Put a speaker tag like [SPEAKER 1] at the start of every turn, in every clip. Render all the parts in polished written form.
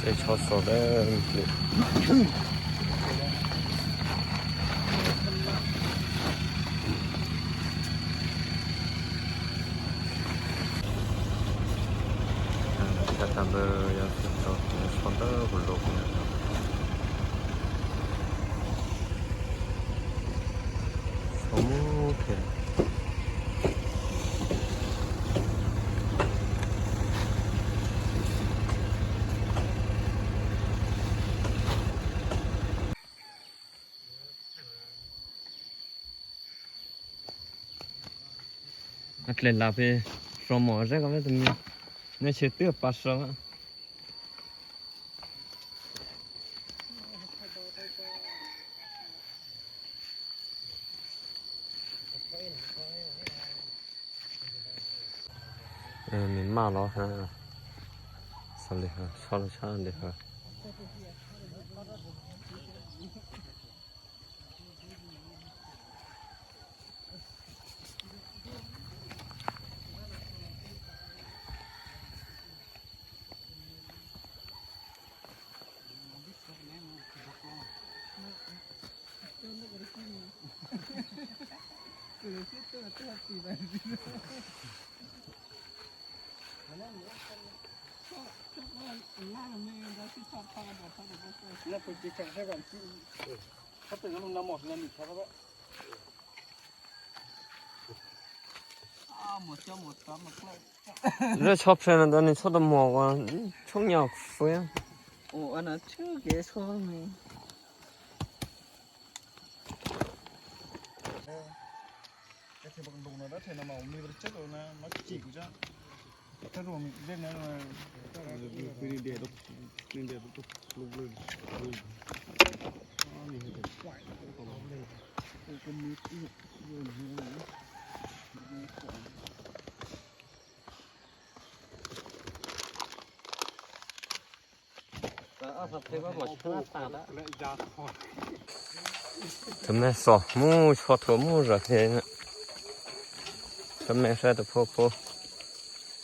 [SPEAKER 1] 在超市的咱们要去到穿的不路什么天来拉ไปfrom mỏ ra cái tụi mình nó chơi tiếp bắt xong mình mà nó ha sao đi ha sao nó chán đi ha rất chóp xem là nên cho tầm mỏ qua trong nhà phơi
[SPEAKER 2] anh nó chưa ghé xuống này
[SPEAKER 3] cái thằng bằng đồng nó đất thì nó màu mi vật chất rồi nó chỉ của cha cái rồi mình lên này là cái để đục lục lên mình phải quậy cái này cái mít
[SPEAKER 1] ทำไมสอมูชอถั่วมูจะเห็นทำไมใช่แต่พอ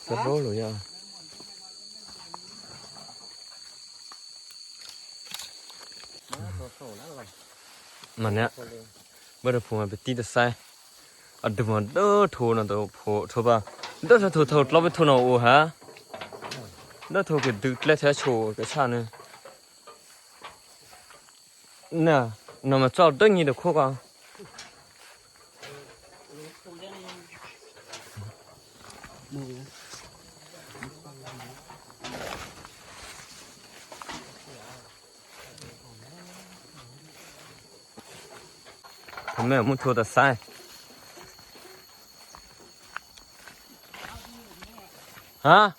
[SPEAKER 1] จะรู้หรือยังมันเนี่ยเมื่อผมไปตีตะไซอันเดิมเด้อถูนะตัวพอถูป่ะเด้อถูเราไปถูนะโอ้ฮะเด้อถูก็ดึกแล้วแท้โชว์ก็ชาเนี่ยน่ะ那么照等你的课纲他们木头的山啊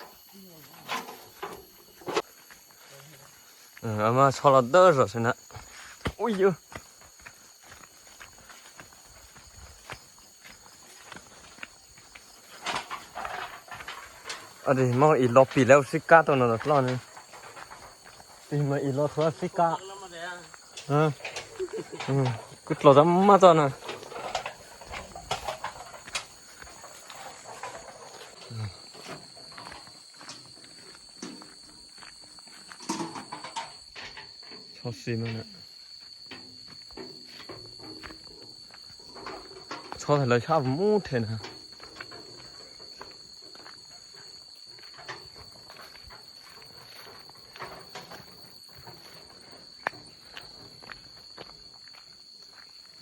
[SPEAKER 1] 俺们炒了多少是呢哎呦อันนี้มองอีล็อบปีแล้วสิก้าตัวนั้นตัวนี้ตีมาอีล็อบตัวสิก้ากูหลอดมาตัวนั้นชอบสีมันอ่ะชอบแต่เราชอบมูดเถอะนะ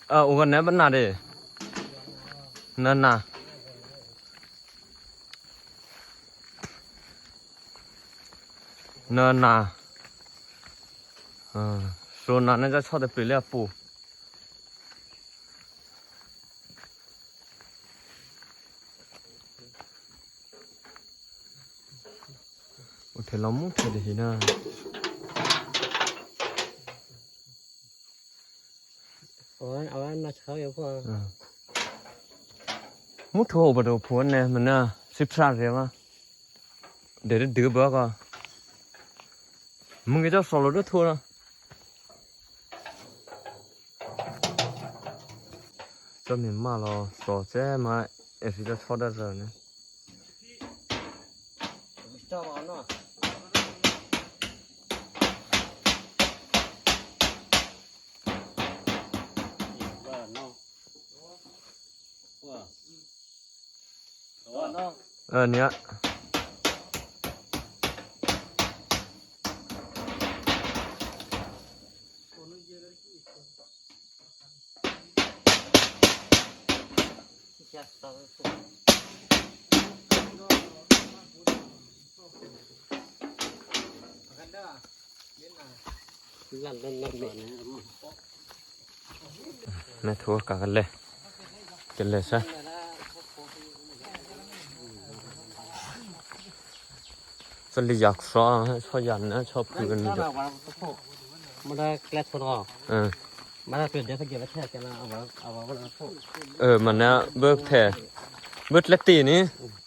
[SPEAKER 1] โอ้กันเนี่ยเป็นนาดินั่นน่ะนั่นน่ะส่วนนั้นจะชอบแต่ปีเลี้ยปูโอ้เธอเรามุ่งเธอดีนะ
[SPEAKER 2] เอาอันมาเช้าอยู่พ่อ
[SPEAKER 1] มุดโถบดพวนเนี่ยมันน่ะ13เรียมาเดี๋ยวดื้อบ่ก็มึงก็จะสอนเราด้วยทัวร์นะจะมีมาเราสอนแจ้มาสิจะชอบได้เลยเนี่ย
[SPEAKER 2] เจ้าเอาเนาะ
[SPEAKER 1] เนี้ยแม่ทัวกันเลยกันเลยซะสลิอยากซ้อฮะชอบยันนะชอบปืน
[SPEAKER 2] มันได้แกลคนออก
[SPEAKER 1] เออ
[SPEAKER 2] มันได้เป็นเดี๋ยวเขาเก็บไว้แท้กันนะเอาไว้มันเอาพวก
[SPEAKER 1] มันนะเบิกแท้เบิดและตีนี้
[SPEAKER 2] เ